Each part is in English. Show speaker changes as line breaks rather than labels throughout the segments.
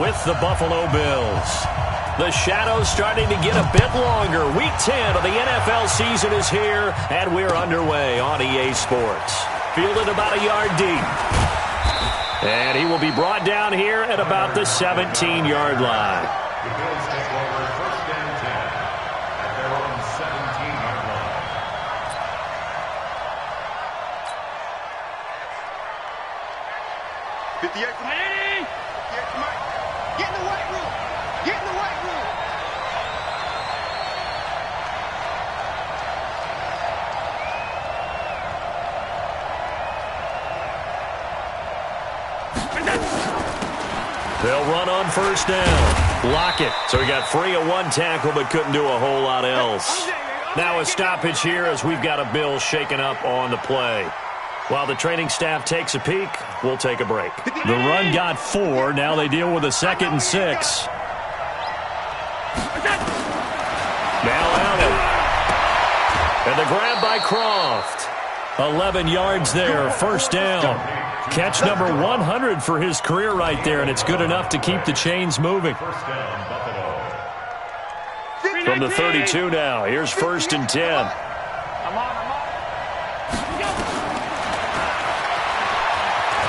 with the Buffalo Bills. The shadow's starting to get a bit longer. Week 10 of the NFL season is here, and we're underway on EA Sports. Fielded about a yard deep. And he will be brought down here at about the 17-yard line.
The Bills take over first and 10 at their own 17-yard line.
58 from Eddie. 58 from Mike. Get in the white room. Get in the white room.
They'll run on first down. Block it. So he got free of one tackle but couldn't do a whole lot else. Now a stoppage here as we've got a Bill shaken up on the play. While the training staff takes a peek, we'll take a break. The run got 4. Now they deal with a 2nd and 6. Now Allen. And the grab by Croft. 11 yards there, first down. Catch number 100 for his career right there, and it's good enough to keep the chains moving.
First down, Buffalo.
From the 32 now, here's first and 10.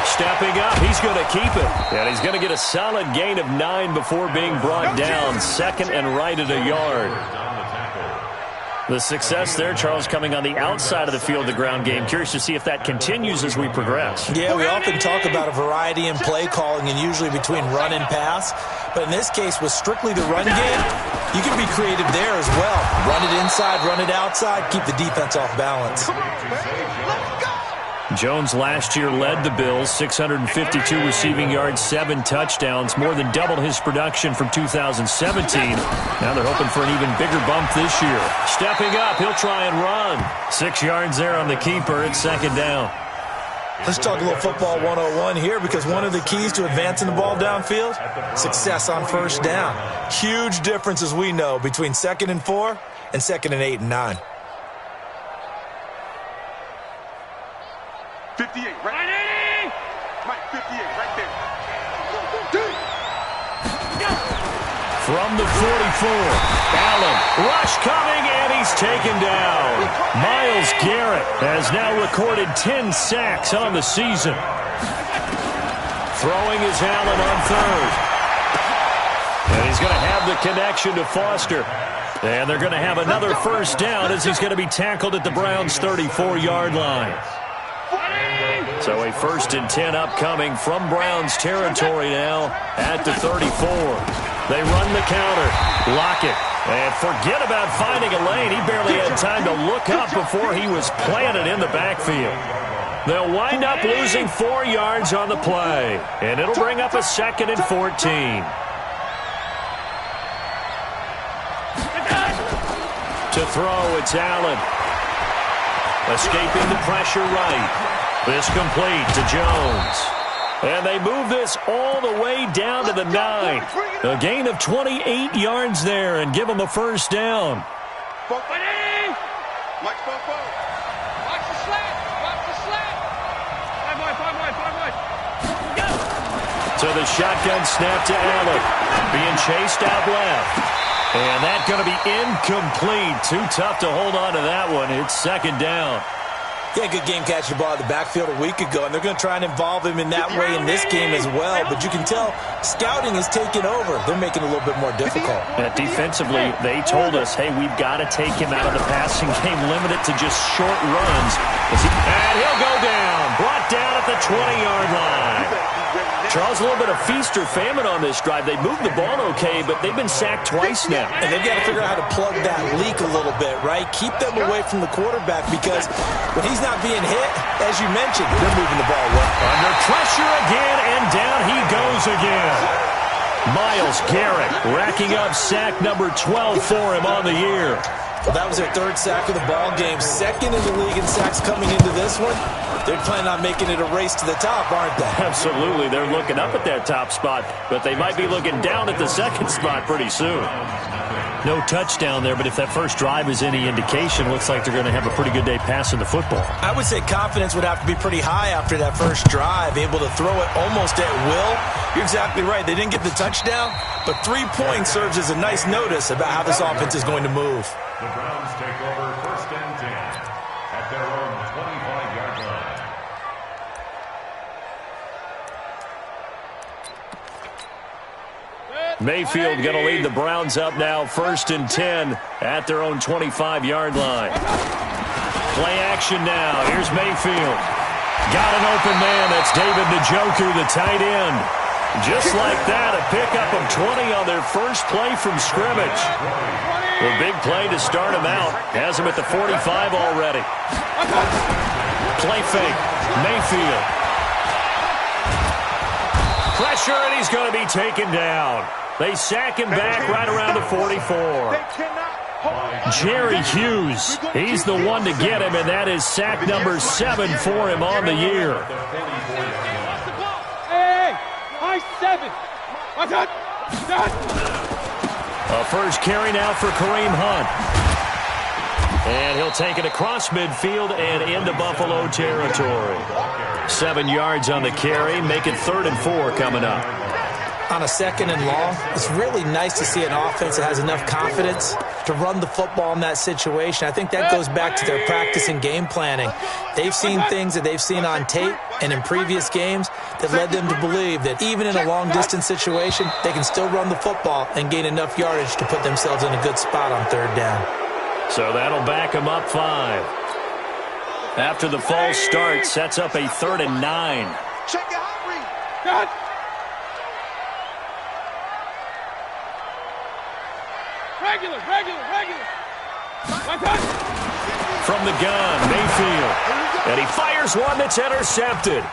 Stepping up, he's going to keep it. And he's going to get a solid gain of 9 before being brought down. 2nd and right at a yard. The success there, Charles, coming on the outside of the field, the ground game. Curious to see if that continues as we progress.
Yeah, we often talk about a variety in play calling and usually between run and pass. But in this case, with strictly the run game, you can be creative there as well. Run it inside, run it outside, keep the defense off balance.
Jones last year led the Bills, 652 receiving yards, 7 touchdowns, more than doubled his production from 2017. Now they're hoping for an even bigger bump this year. Stepping up, he'll try and run. 6 yards there on the keeper. It's 2nd down.
Let's talk a little football 101 here, because one of the keys to advancing the ball downfield, success on first down. Huge difference, as we know, between 2nd and 4 and 2nd and 8 and 9.
58, right? Mike, 58, right there.
From the 44, Allen, rush coming, and he's taken down. Myles Garrett has now recorded 10 sacks on the season. Throwing is Allen on 3rd. And he's going to have the connection to Foster. And they're going to have another first down as he's going to be tackled at the Browns' 34-yard line. So a 1st and 10 upcoming from Browns territory now at the 34. They run the counter. Lock it. And forget about finding a lane. He barely had time to look up before he was planted in the backfield. They'll wind up losing 4 yards on the play. And it'll bring up a 2nd and 14. To throw, it's Allen. Escaping the pressure right. This complete to Jones. And they move this all the way down to the 9. A gain of 28 yards there and give them a first down.
Mike, Watch the slant. Watch the slant. 5 wide.
So the shotgun snap to Allen. Being chased out left. And that's going to be incomplete. Too tough to hold on to that one. It's 2nd down.
Yeah, good game catching the ball at the backfield a week ago, and they're going to try and involve him in that way in this game as well. But you can tell scouting is taking over. They're making it a little bit more difficult.
Defensively, they told us, hey, we've got to take him out of the passing game, limit it to just short runs. And he'll go down, brought down at the 20-yard line. Charles, a little bit of feast or famine on this drive. They moved the ball okay, but they've been sacked twice now.
And they've got to figure out how to plug that leak a little bit, right? Keep them away from the quarterback, because when he's not being hit, as you mentioned, they're moving the ball well.
Under pressure again, and down he goes again. Myles Garrett racking up sack number 12 for him on the year.
Well, that was their 3rd sack of the ball game. 2nd in the league in sacks coming into this one. They're planning on making it a race to the top, aren't they?
Absolutely. They're looking up at that top spot, but they might be looking down at the 2nd spot pretty soon. No touchdown there, but if that first drive is any indication, looks like they're going to have a pretty good day passing the football.
I would say confidence would have to be pretty high after that first drive, able to throw it almost at will. You're exactly right. They didn't get the touchdown, but 3 points serves as a nice notice about how this offense is going to move.
The Browns take over 1st and 10 at their own 25-yard line.
Mayfield going to lead the Browns up now, 1st and 10 at their own 25-yard line. Play action now. Here's Mayfield. Got an open man. That's David Njoku, the tight end. Just like that, a pickup of 20 on their first play from scrimmage. A big play to start him out. Has him at the 45 already. Play fake. Mayfield. Pressure, and he's going to be taken down. They sack him back right around the 44. Jerry Hughes, he's the one to get him, and that is sack number 7 for him on the year.
Hey, high 7.
A first carry now for Kareem Hunt. And he'll take it across midfield and into Buffalo territory. 7 yards on the carry, make it 3rd and 4 coming up.
On a 2nd and long, it's really nice to see an offense that has enough confidence to run the football in that situation. I think that goes back to their practice and game planning. They've seen things that they've seen on tape and in previous games that led them to believe that even in a long-distance situation, they can still run the football and gain enough yardage to put themselves in a good spot on 3rd down.
So that'll back them up 5. After the false start, sets up a 3rd and 9.
Check your hot read. Cut. Regular.
From the gun, Mayfield. And he fires one that's intercepted.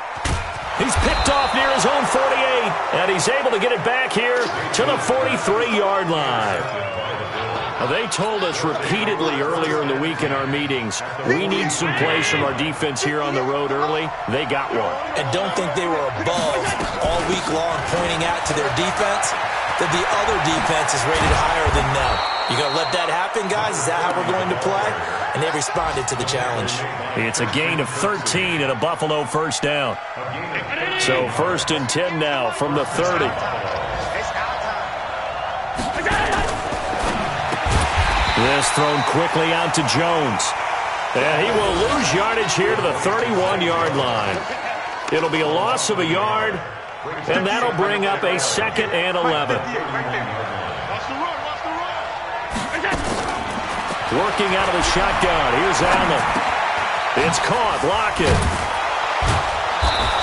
He's picked off near his own 48, and he's able to get it back here to the 43-yard line. They told us repeatedly earlier in the week in our meetings, we need some plays from our defense here on the road early. They got one.
And don't think they were above all week long pointing out to their defense that the other defense is rated higher than them. You going to let that happen, guys? Is that how we're going to play? And they responded to the challenge.
It's a gain of 13 and a Buffalo first down. So 1st and 10 now from the 30. This thrown quickly out to Jones. And he will lose yardage here to the 31-yard line. It'll be a loss of a yard, and that'll bring up a 2nd and 11. Working out of the shotgun. Here's Allen. It's caught. Lockett.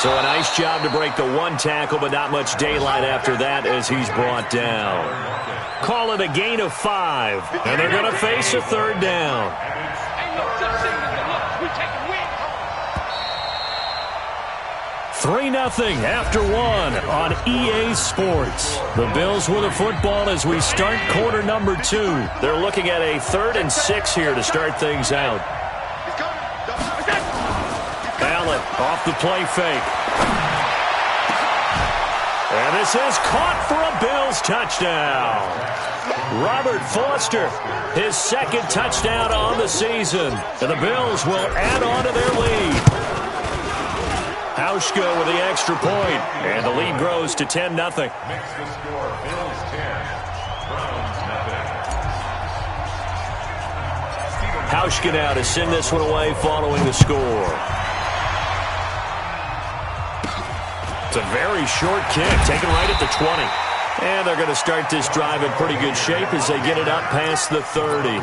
So a nice job to break the 1 tackle, but not much daylight after that as he's brought down. Call it a gain of 5, and they're going to face a 3rd down. 3-0 after 1 on EA Sports. The Bills with the football as we start quarter number 2. They're looking at a 3rd and 6 here to start things out. Allen off the play fake. And this is caught for a Bills touchdown. Robert Foster, his 2nd touchdown on the season. And the Bills will add on to their lead. Hauschka with the extra point, and the lead grows to 10-0.
Makes the score Bills 10, Browns nothing.
Hauschka now to send this one away following the score. It's a very short kick, taken right at the 20. And they're going to start this drive in pretty good shape as they get it up past the 30.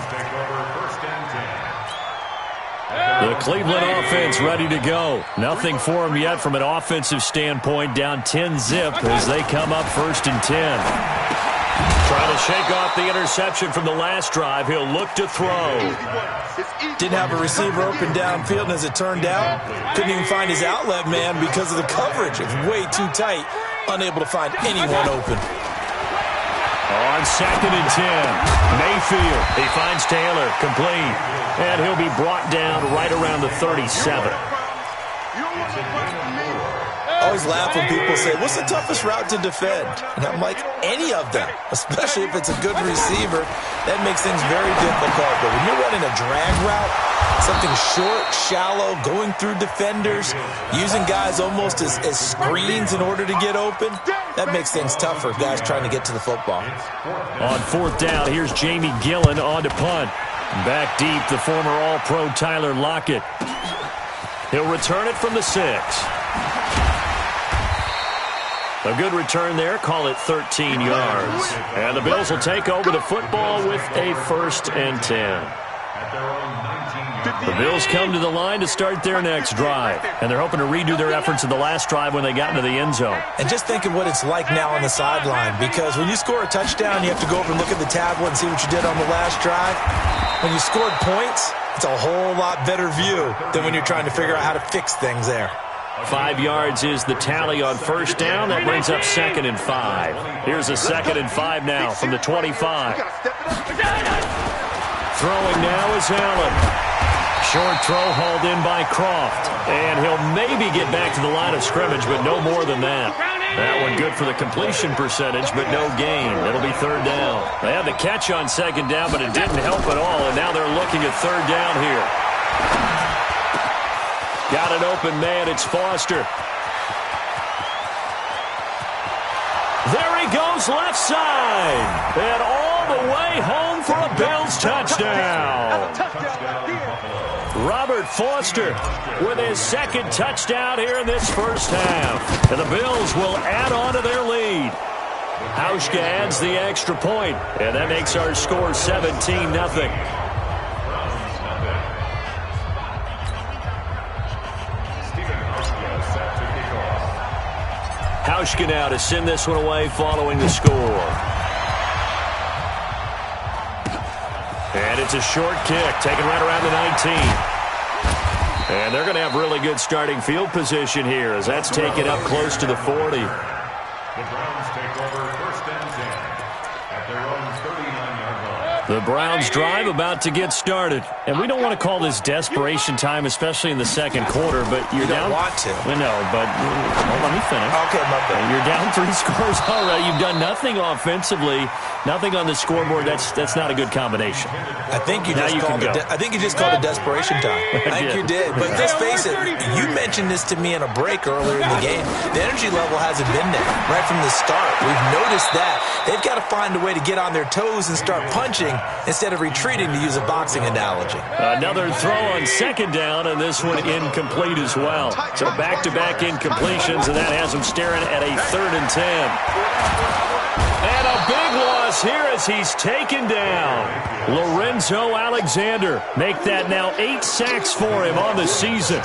The Cleveland offense ready to go. Nothing for them yet from an offensive standpoint. Down 10-0 as they come up 1st and 10. Trying to shake off the interception from the last drive. He'll look to throw.
Didn't have a receiver open downfield, and as it turned out, couldn't even find his outlet man because of the coverage. It was way too tight, unable to find anyone open.
On 2nd and 10, Mayfield, he finds Taylor, complete. And he'll be brought down right around the 37.
always laugh when people say, what's the toughest route to defend? And I'm like, any of them, especially if it's a good receiver. That makes things very difficult. But when you're running a drag route, something short, shallow, going through defenders, using guys almost as screens in order to get open, that makes things tougher, guys trying to get to the football.
On fourth down, here's Jamie Gillen on to punt. Back deep, the former All-Pro Tyler Lockett. He'll return it from the 6. A good return there. Call it 13 yards. And the Bills will take over the football with a 1st and 10. The Bills come to the line to start their next drive. And they're hoping to redo their efforts in the last drive when they got into the end zone.
And just think of what it's like now on the sideline. Because when you score a touchdown, you have to go over and look at the tablet and see what you did on the last drive. When you scored points, it's a whole lot better view than when you're trying to figure out how to fix things there.
5 yards is the tally on first down. That brings up 2nd and 5. Here's a 2nd and 5 now from the 25. Throwing now is Allen. Short throw hauled in by Croft. And he'll maybe get back to the line of scrimmage, but no more than that. That one good for the completion percentage, but no gain. It'll be 3rd down. They had the catch on 2nd down, but it didn't help at all, and now they're looking at 3rd down here. Got an open man. It's Foster. There he goes left side. And all the way home for a Bills touchdown. Robert Foster with his 2nd touchdown here in this first half. And the Bills will add on to their lead. Hauschka adds the extra point, and that makes our score 17-0. Hauschka now to send this one away following the score. And it's a short kick, taken right around the 19. And they're going to have really good starting field position here as that's taken up close to the 40.
The Browns take over 1st and 10 at their own 39-yard line.
The Browns drive about to get started. And we don't want to call this desperation time, especially in the 2nd quarter, but you're down.
You don't want to.
No, but let me finish.
Okay, my bad.
You're down 3 scores already. You've done nothing offensively, nothing on the scoreboard. That's not a good combination.
I think you just called it. I think you just called it desperation time. I think you did. But let's face it. You mentioned this to me in a break earlier in the game. The energy level hasn't been there right from the start. We've noticed that they've got to find a way to get on their toes and start punching instead of retreating, to use a boxing analogy.
Another throw on 2nd down, and this one incomplete as well. So back-to-back incompletions, and that has them staring at a 3rd and 10. And a big loss here as he's taken down. Lorenzo Alexander. Make that now 8 sacks for him on the season.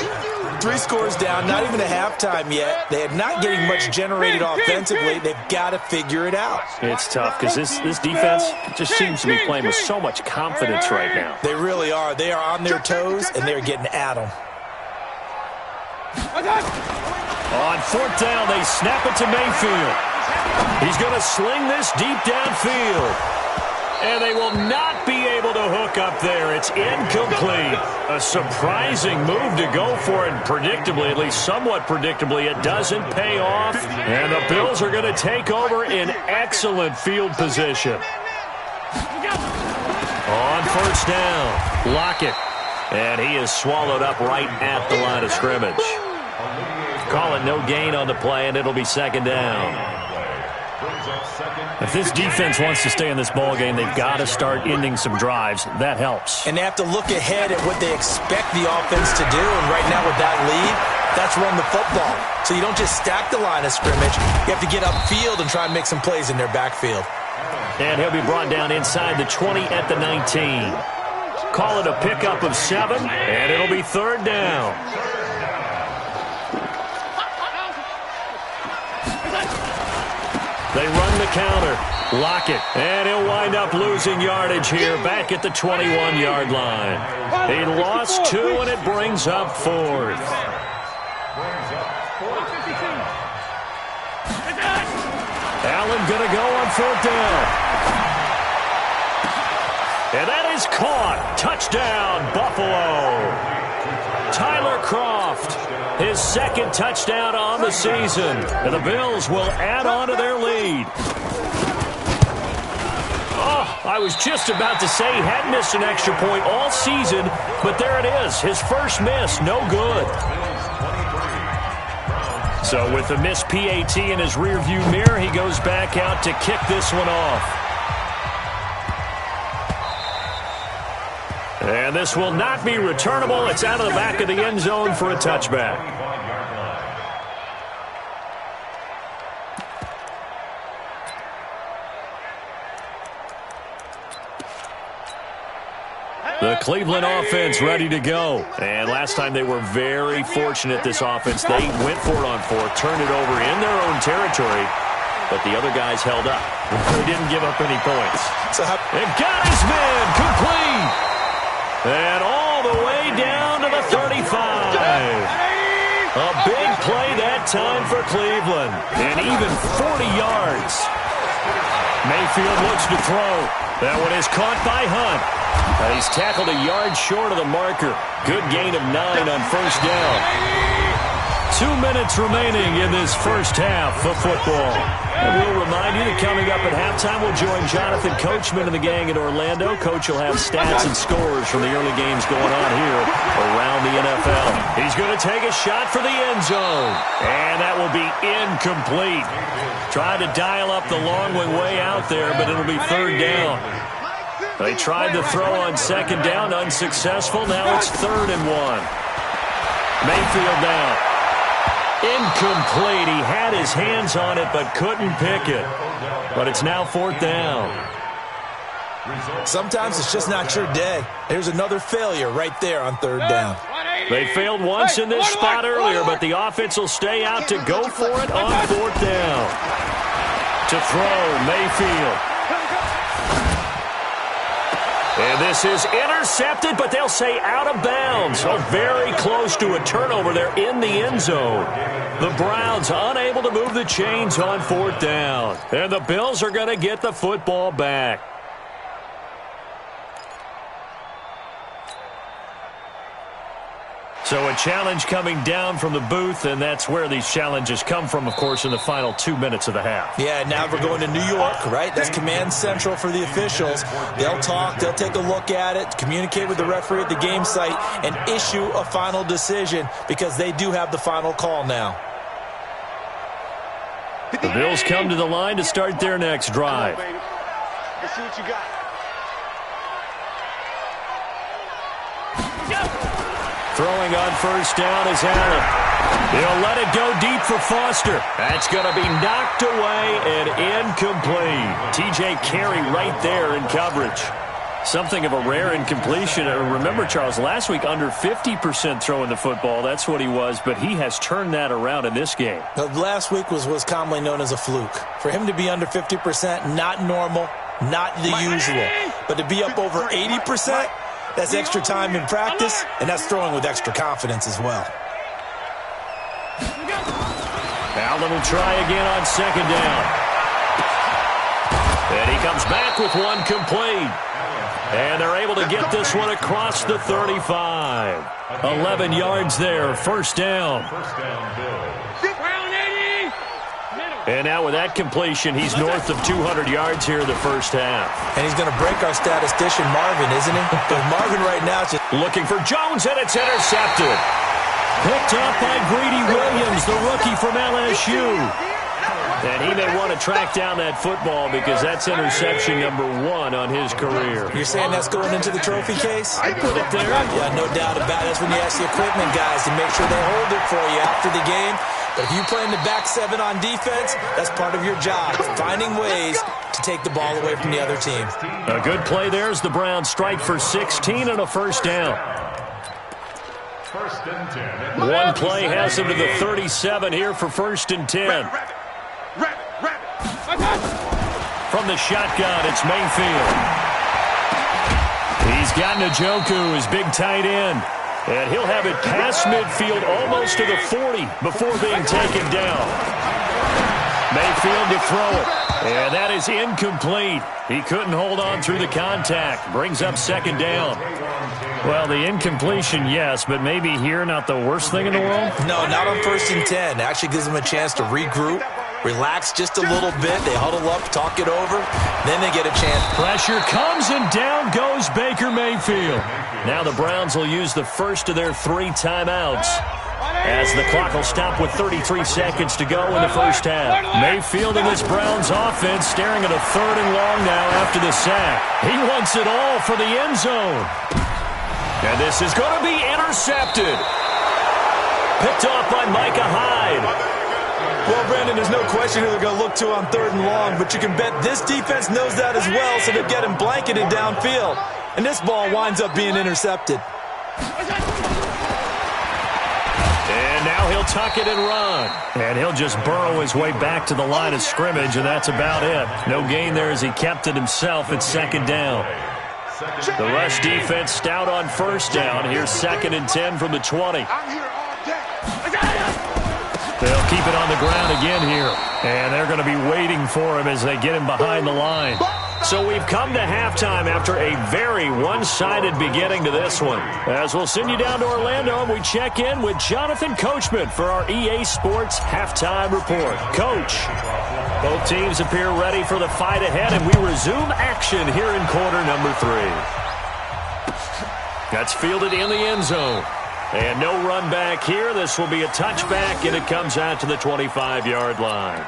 3 scores down, not even a halftime yet. They are not getting much generated offensively. They've got to figure it out.
It's tough because this defense just seems to be playing with so much confidence right now.
They really are. They are on their toes, and they're getting at them.
On 4th down, they snap it to Mayfield. He's going to sling this deep downfield. And they will not be able to hook up there. It's incomplete. A surprising move to go for it. Predictably, at least somewhat predictably, it doesn't pay off. And the Bills are going to take over in excellent field position. On 1st down, Lockett. And he is swallowed up right at the line of scrimmage. Call it no gain on the play, and it'll be 2nd down. If this defense wants to stay in this ballgame, they've got to start ending some drives. That helps.
And they have to look ahead at what they expect the offense to do. And right now with that lead, that's run the football. So you don't just stack the line of scrimmage. You have to get upfield and try and make some plays in their backfield.
And he'll be brought down inside the 20 at the 19. Call it a pickup of 7, and it'll be 3rd down. They run the counter. Lockett. And he'll wind up losing yardage here back at the 21-yard line. He lost 2, and it brings up 4th. Allen going to go on 4th down. And that is caught. Touchdown, Buffalo. Tyler Croft. his second touchdown on the season. And the Bills will add on to their lead. Oh, I was just about to say he hadn't missed an extra point all season, but there it is. His first miss, no good. So with the missed PAT in his rearview mirror, he goes back out to kick this one off. And this will not be returnable. It's out of the back of the end zone for a touchback. The Cleveland offense ready to go. And last time they were very fortunate, this offense. They went for it on fourth, turned it over in their own territory, but the other guys held up. They didn't give up any points. They've got his man complete. And all the way down to the 35. A big play that time for Cleveland. And even 40 yards. Mayfield looks to throw. That one is caught by Hunt. He's tackled a yard short of the marker. Good gain of 9 on first down. 2 minutes remaining in this first half of football. And we'll remind you that coming up at halftime, we'll join Jonathan Coachman and the gang in Orlando. Coach will have stats and scores from the early games going on here around the NFL. He's going to take a shot for the end zone. And that will be incomplete. Tried to dial up the long one way out there, but it'll be third down. They tried to throw on second down, unsuccessful. Now it's 3rd and 1. Mayfield down. Incomplete. He had his hands on it but couldn't pick it. But it's now 4th down.
Sometimes it's just not your day. Here's another failure right there on 3rd down.
They failed once in this spot earlier, but the offense will stay out to go for it on 4th down. To throw, Mayfield. And this is intercepted, but they'll say out of bounds. So very close to a turnover there in the end zone. The Browns unable to move the chains on 4th down. And the Bills are going to get the football back. So a challenge coming down from the booth, and that's where these challenges come from, of course, in the final 2 minutes of the half.
Yeah, now we're going to New York, right? That's command central for the officials. They'll talk, they'll take a look at it, communicate with the referee at the game site, and issue a final decision because they do have the final call now.
The Bills come to the line to start their next drive.
Let's see what you got.
Throwing on first down is Allen. He'll let it go deep for Foster. That's going to be knocked away and incomplete. T.J. Carey right there in coverage. Something of a rare incompletion. Remember, Charles, last week under 50% throwing the football. That's what he was, but he has turned that around in this game.
Last week was commonly known as a fluke. For him to be under 50%, not normal, not the usual. But to be up over 80%, that's extra time in practice, and that's throwing with extra confidence as well.
Allen will try again on second down. And he comes back with one complete. And they're able to get this one across the 35. 11 yards there, first down. And now with that completion, he's north of 200 yards here in the first half.
And he's going to break our statistician, Marvin, isn't he? But Marvin right now is just
looking for Jones, and it's intercepted. Picked up by Greedy Williams, the rookie from LSU. And he may want to track down that football because that's interception number 1 on his career.
You're saying that's going into the trophy case?
I put it there.
Yeah, no doubt about it. That's when you ask the equipment guys to make sure they hold it for you after the game. But if you play in the back 7 on defense, that's part of your job, finding ways to take the ball away from the other team.
A good play there as the Browns strike for 16 and a first down.
First and 10.
One play has him to the 37 here for first and 10. From the shotgun, it's Mayfield. He's got Njoku, his big tight end. And he'll have it past midfield almost to the 40 before being taken down. Mayfield to throw it. And that is incomplete. He couldn't hold on through the contact. Brings up second down. Well, the incompletion, yes, but maybe here not the worst thing in the world?
No, not on 1st and 10. Actually gives them a chance to regroup, relax just a little bit. They huddle up, talk it over, then they get a chance.
Pressure comes, and down goes Baker Mayfield. Now the Browns will use the first of their 3 timeouts, as the clock will stop with 33 seconds to go in the first half. Mayfield and this Browns offense staring at a 3rd and long now after the sack. He wants it all for the end zone. And this is going to be intercepted. Picked off by Micah Hyde.
Well, Brandon, there's no question who they're going to look to on 3rd and long, but you can bet this defense knows that as well, so they're getting blanketed downfield. And this ball winds up being intercepted.
And now he'll tuck it and run. And he'll just burrow his way back to the line of scrimmage, and that's about it. No gain there as he kept it himself at 2nd down. The rush defense stout on 1st down. Here's 2nd and 10 from the 20. They'll keep it on the ground again here. And they're going to be waiting for him as they get him behind the line. So we've come to halftime after a very one-sided beginning to this one. As we'll send you down to Orlando, we check in with Jonathan Coachman for our EA Sports Halftime Report. Coach, both teams appear ready for the fight ahead, and we resume action here in quarter number 3. That's fielded in the end zone. And no run back here. This will be a touchback, and it comes out to the 25-yard line.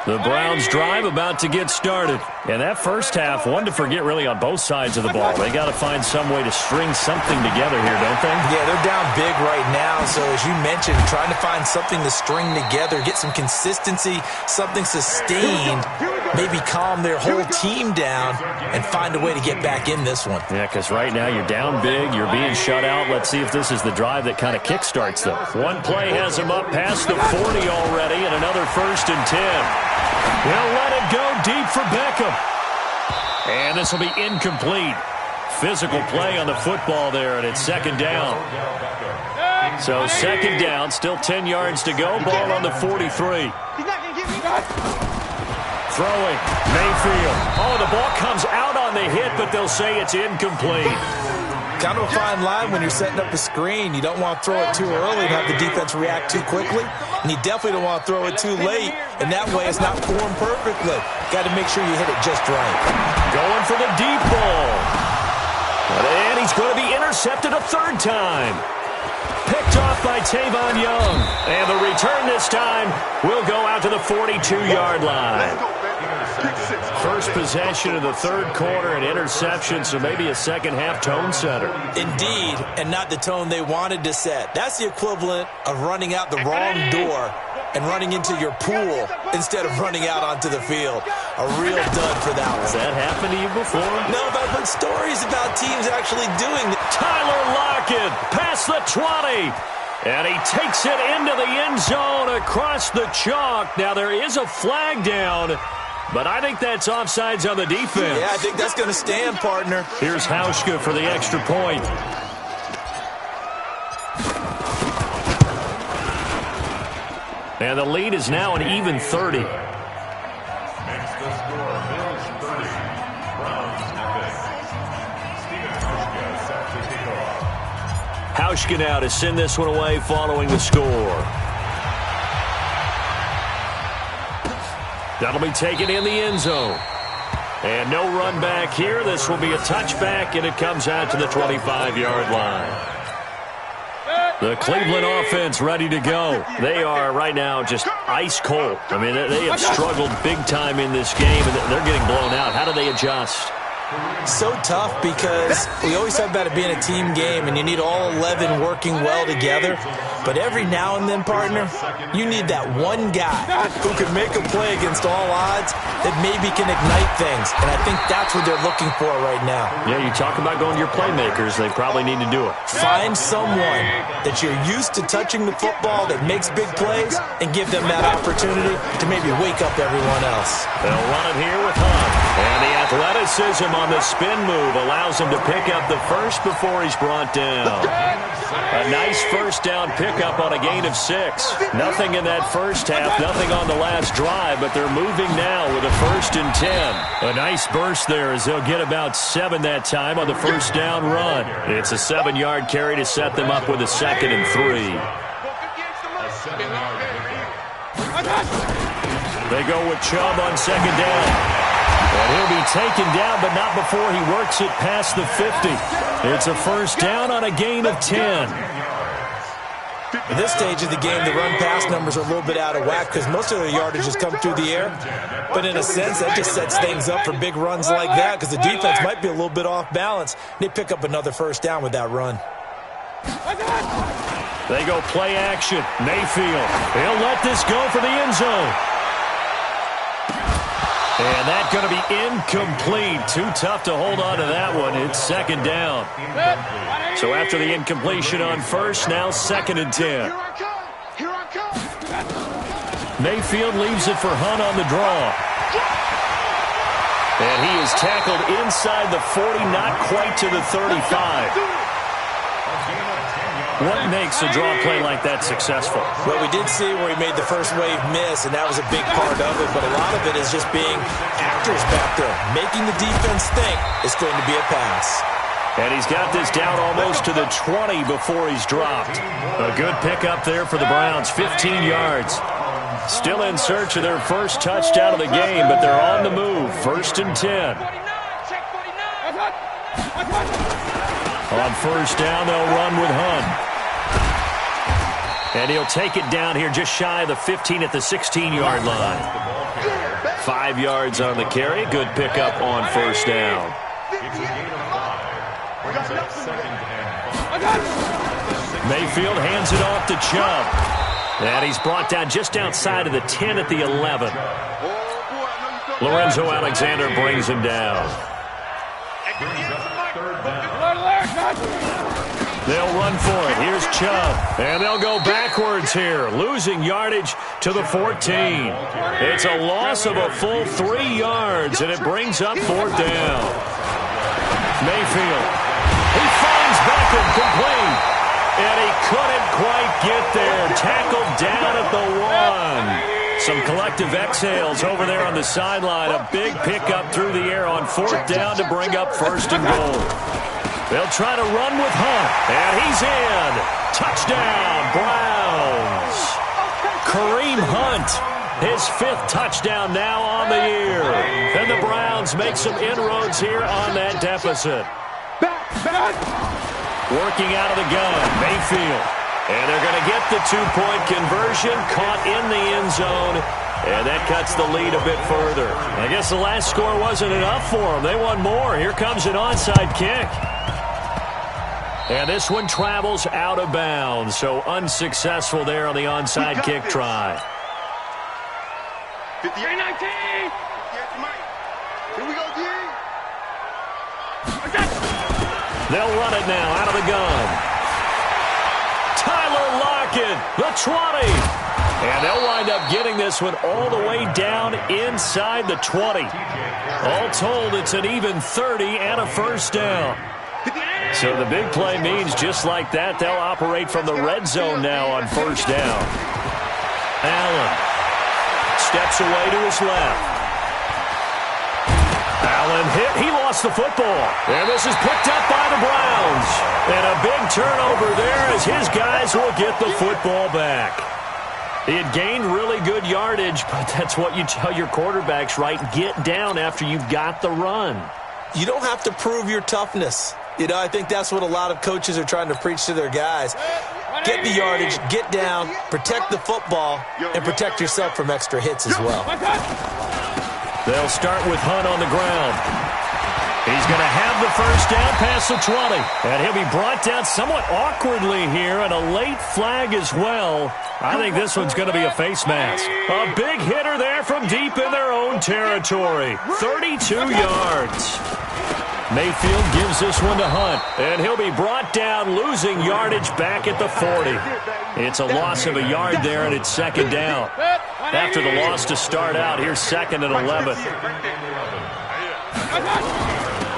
The Browns drive about to get started. And that first half, one to forget really on both sides of the ball. They got to find some way to string something together here, don't they?
Yeah, they're down big right now. So as you mentioned, trying to find something to string together, get some consistency, something sustained, maybe calm their whole team down and find a way to get back in this one.
Yeah, because right now you're down big, you're being shut out. Let's see if this is the drive that kind of kickstarts them. One play has them up past the 40 already, and another 1st and 10. They'll let it go deep for Beckham. And this will be incomplete. Physical play on the football there, and it's 2nd down. So 2nd down, still 10 yards to go. Ball on the 43. Throwing, Mayfield. Oh, the ball comes out on the hit, but they'll say it's incomplete.
Kind of a fine line when you're setting up a screen. You don't want to throw it too early and have the defense react too quickly. And you definitely don't want to throw it too late. And that way it's not formed perfectly. Got to make sure you hit it just right.
Going for the deep ball. And he's going to be intercepted a 3rd time. Picked off by Tavon Young. And the return this time will go out to the 42-yard line. First possession of the 3rd quarter, an interception, so maybe a second-half tone setter.
Indeed, and not the tone they wanted to set. That's the equivalent of running out the wrong door and running into your pool instead of running out onto the field. A real dud for that one.
Has that happened to you before?
No, but I've heard stories about teams actually doing it.
Tyler Lockett past the 20. And he takes it into the end zone across the chalk. Now there is a flag down, but I think that's offsides on the defense.
Yeah, I think that's going to stand, partner.
Here's Hauschka for the extra point. And the lead is now an even 30.
Makes the score Bills 30, Browns 6. Steven Hauschka set to kick off.
Hauschka now to send this one away following the score. That'll be taken in the end zone. And no run back here. This will be a touchback, and it comes out to the 25-yard line. The Cleveland offense ready to go. They are right now just ice cold. I mean, they have struggled big time in this game, and they're getting blown out. How do they adjust?
So tough because we always talk about it being a team game and you need all 11 working well together. But every now and then, partner, you need that one guy who can make a play against all odds that maybe can ignite things. And I think that's what they're looking for right now.
Yeah, you talk about going to your playmakers. They probably need to do it.
Find someone that you're used to touching the football that makes big plays and give them that opportunity to maybe wake up everyone else.
They'll run it here with Hunt. And the athleticism him on the spin move. Allows him to pick up the first before he's brought down. A nice first down pickup on a gain of 6. Nothing in that first half, nothing on the last drive, but they're moving now with a 1st and 10. A nice burst there as they'll get about 7 that time on the first down run. It's a 7-yard carry to set them up with a 2nd and 3. They go with Chubb on 2nd down. And he'll be taken down, but not before he works it past the 50. It's a first down on a gain of 10.
At this stage of the game, the run-pass numbers are a little bit out of whack because most of their yardage has come through the air. But in a sense, that just sets things up for big runs like that because the defense might be a little bit off balance. They pick up another first down with that run.
They go play action. Mayfield. He'll let this go for the end zone. And that's going to be incomplete. Too tough to hold on to that one. It's 2nd down. So after the incompletion on first, now 2nd and 10. Mayfield leaves it for Hunt on the draw. And he is tackled inside the 40, not quite to the 35. What makes a draw play like that successful?
Well, we did see where he made the first wave miss, and that was a big part of it. But a lot of it is just being actors back there, making the defense think it's going to be a pass.
And he's got this down almost to the 20 before he's dropped. A good pickup there for the Browns, 15 yards. Still in search of their first touchdown of the game, but they're on the move, 1st and 10. On first down, they'll run with Hunt. And he'll take it down here just shy of the 15 at the 16-yard line. 5 yards on the carry. Good pickup on first down. Mayfield hands it off to Chubb. And he's brought down just outside of the 10 at the 11. Lorenzo Alexander brings him down. They'll run for it. Here's Chubb. And they'll go backwards here, losing yardage to the 14. It's a loss of a full 3 yards, and it brings up 4th down. Mayfield. He finds Beckham complete. And he couldn't quite get there. Tackled down at the 1. Some collective exhales over there on the sideline. A big pickup through the air on 4th down to bring up 1st and goal. They'll try to run with Hunt. And he's in. Touchdown, Browns. Kareem Hunt, his 5th touchdown now on the year. And the Browns make some inroads here on that deficit. Working out of the gun, Mayfield. And they're going to get the 2-point conversion, caught in the end zone, and that cuts the lead a bit further. I guess the last score wasn't enough for them. They want more. Here comes an onside kick. And this one travels out of bounds, so unsuccessful there on the onside kick try.
58-19. Here we go, D.
They'll run it now out of the gun. Tyler Lockett, the 20. And they'll wind up getting this one all the way down inside the 20. All told, it's an even 30 and a first down. So the big play means just like that, they'll operate from the red zone now on first down. Allen steps away to his left. Allen hit. He lost the football. And this is picked up by the Browns. And a big turnover there as his guys will get the football back. He had gained really good yardage, but that's what you tell your quarterbacks, right? Get down after you've got the run.
You don't have to prove your toughness. You know, I think that's what a lot of coaches are trying to preach to their guys. Get the yardage, get down, protect the football, and protect yourself from extra hits as well.
They'll start with Hunt on the ground. He's going to have the first down past the 20. And he'll be brought down somewhat awkwardly here, and a late flag as well. I think this one's going to be a face mask. A big hitter there from deep in their own territory. 32 yards. Mayfield gives this one to Hunt, and he'll be brought down, losing yardage back at the 40. It's a loss of a yard there, and it's second down. After the loss to start out, here's 2nd and 11.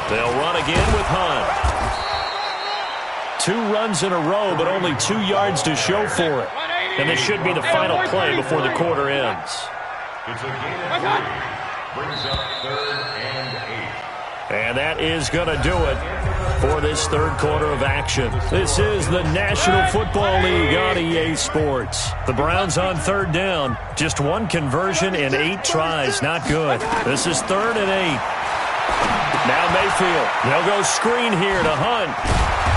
They'll run again with Hunt. 2 runs in a row, but only 2 yards to show for it. And this should be the final play before the quarter ends.
It's a gain of 3. Brings up 3rd and 8.
And that is going to do it for this third quarter of action. This is the National Football League on EA Sports. The Browns on 3rd down. Just 1 conversion in 8 tries. Not good. This is 3rd and 8. Now Mayfield. They'll go screen here to Hunt.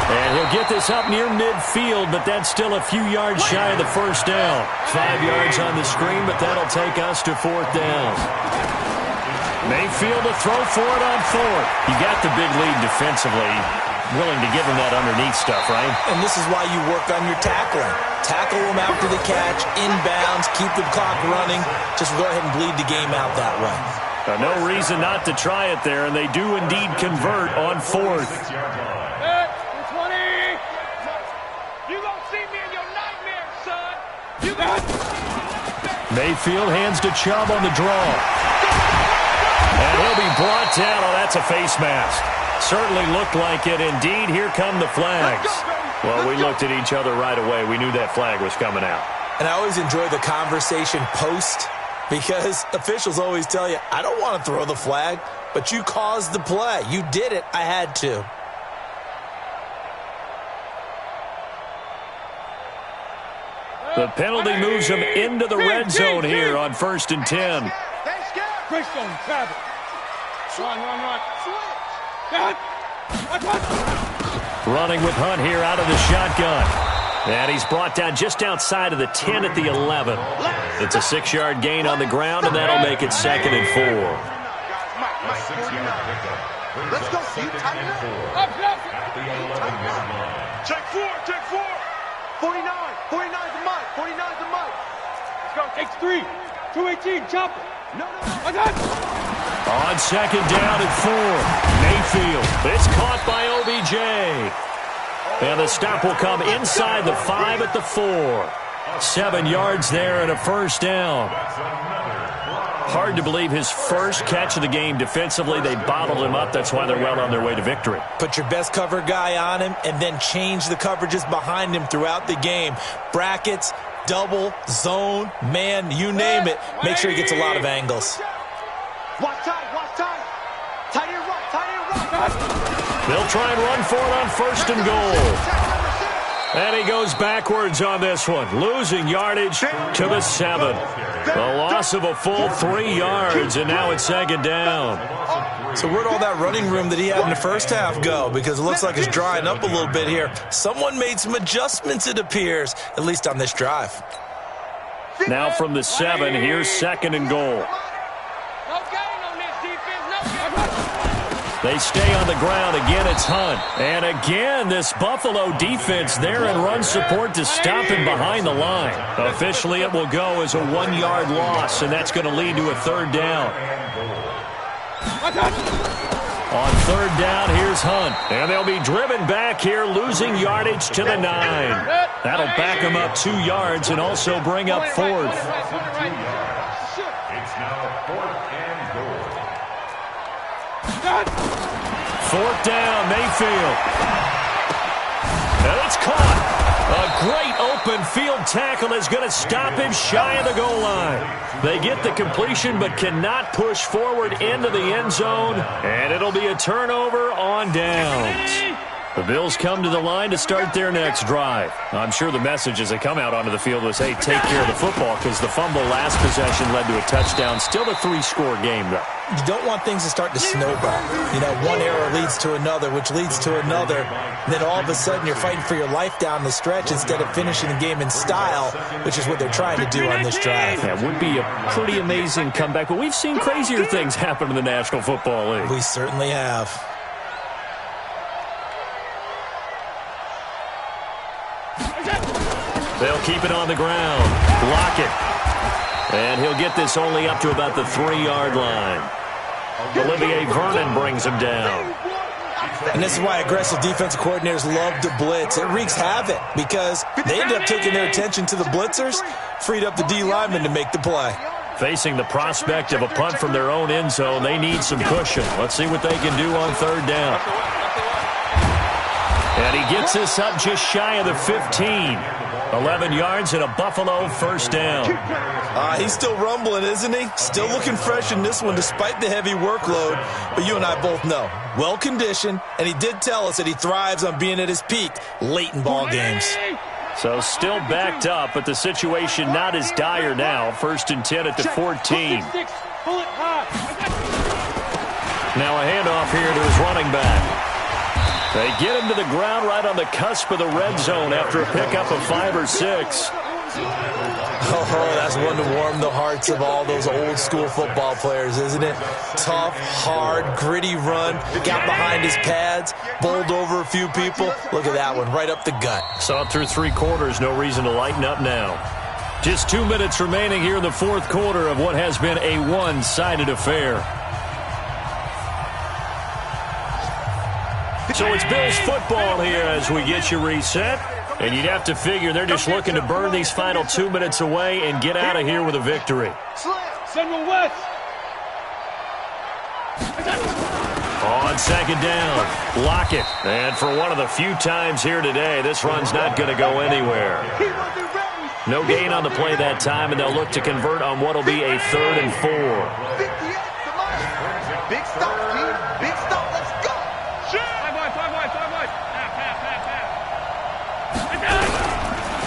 And he'll get this up near midfield, but that's still a few yards shy of the first down. 5 yards on the screen, but that'll take us to 4th down. Mayfield to throw for it on 4th. You got the big lead defensively. Willing to give him that underneath stuff, right?
And this is why you work on your tackling. Tackle them after the catch, inbounds, keep the clock running. Just go ahead and bleed the game out that way.
No reason not to try it there, and they do indeed convert on 4th. Mayfield hands to Chubb on the draw. And he'll be brought down. Oh, that's a face mask. Certainly looked like it. Indeed, here come the flags. Well, we looked at each other right away. We knew that flag was coming out.
And I always enjoy the conversation post because officials always tell you, I don't want to throw the flag, but you caused the play. You did it. I had to.
The penalty moves him into the red zone here on 1st and 10. Running with Hunt here out of the shotgun. And he's brought down just outside of the 10 at the 11. It's a 6-yard gain on the ground, and that'll make it 2nd and 4.
Let's go, see, tighten up. Check 4, check 4. 49 the mic, 49 the mic. Let's go, takes 3. 218, chop it. No.
On 2nd down and 4. Mayfield. It's caught by OBJ. And the stop will come inside the 5 at the 4. 7 yards there and a first down. Hard to believe his first catch of the game defensively. They bottled him up. That's why they're well on their way to victory.
Put your best cover guy on him and then change the coverages behind him throughout the game. Brackets, double, zone, man, you name it. Make sure he gets a lot of angles.
Watch tight, watch tight. Tight and right, tight and right.
They'll try and run for it on 1st and goal. And he goes backwards on this one, losing yardage to the 7. A loss of a full 3 yards, and now it's 2nd down.
So where'd all that running room that he had in the first half go? Because it looks like it's drying up a little bit here. Someone made some adjustments, it appears, at least on this drive.
Now from the 7, here's 2nd and goal. They stay on the ground. Again, it's Hunt. And again, this Buffalo defense there in run support to stop him behind the line. Officially, it will go as a 1-yard loss, and that's going to lead to a 3rd down. On 3rd down, here's Hunt. And they'll be driven back here, losing yardage to the 9. That'll back them up 2 yards and also bring up 4th.
It's now 4th and goal.
4th down, Mayfield. And it's caught. A great open field tackle is going to stop him shy of the goal line. They get the completion but cannot push forward into the end zone, and it'll be a turnover on downs. The Bills come to the line to start their next drive. I'm sure the message as they come out onto the field was, hey, take care of the football, because the fumble last possession led to a touchdown. Still a 3-score game, though.
You don't want things to start to snowball. You know, one error leads to another, which leads to another. And then all of a sudden you're fighting for your life down the stretch instead of finishing the game in style, which is what they're trying to do on this drive.
That would be a pretty amazing comeback, but we've seen crazier things happen in the National Football League.
We certainly have.
They'll keep it on the ground. Block it. And he'll get this only up to about the 3-yard line. Olivier Vernon brings him down.
And this is why aggressive defensive coordinators love to blitz. It wreaks havoc because they end up taking their attention to the blitzers, freed up the D lineman to make the play.
Facing the prospect of a punt from their own end zone, they need some cushion. Let's see what they can do on third down. And he gets this up just shy of the 15. 11 yards and a Buffalo first down.
He's still rumbling, isn't he? Still looking fresh in this one despite the heavy workload. But you and I both know, well-conditioned, and he did tell us that he thrives on being at his peak late in ball games.
So still backed up, but the situation not as dire now. 1st and 10 at the 14. Now a handoff here to his running back. They get him to the ground right on the cusp of the red zone after a pickup of 5 or 6.
Oh, that's one to warm the hearts of all those old-school football players, isn't it? Tough, hard, gritty run, got behind his pads, bowled over a few people. Look at that one, right up the gut.
Saw it through 3 quarters, no reason to lighten up now. Just 2 minutes remaining here in the 4th quarter of what has been a one-sided affair. So it's Bills football here as we get you reset. And you'd have to figure they're just looking to burn these final 2 minutes away and get out of here with a victory.
Central West.
On 2nd down, Lockett. And for one of the few times here today, this run's not going to go anywhere. No gain on the play that time, and they'll look to convert on what will be a 3rd and 4.
Big stop, G. Big stop. Let's go.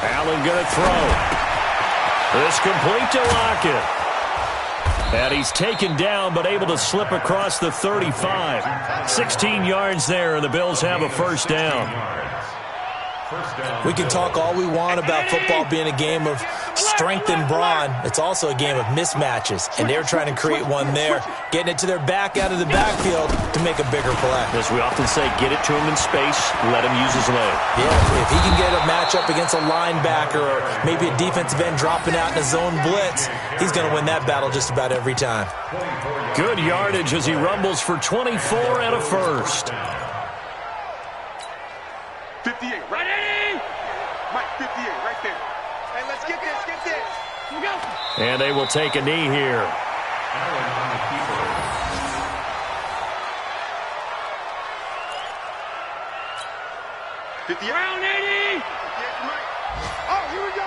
Allen going to throw. This complete to Lockett. And he's taken down but able to slip across the 35. 16 yards there, and the Bills have a first down.
We can talk all we want about football being a game of strength and brawn. It's also a game of mismatches, and they're trying to create one there, getting it to their back out of the backfield to make a bigger play.
As we often say, get it to him in space, let him use his leg.
Yeah, if he can get a matchup against a linebacker or maybe a defensive end dropping out in a zone blitz, he's going to win that battle just about every time.
Good yardage as he rumbles for 24 and a first.
58, right? Mike, 58, right there. Hey, let's get this, get this. Here we go.
And they will take a knee here.
Round 80. Oh, here we go.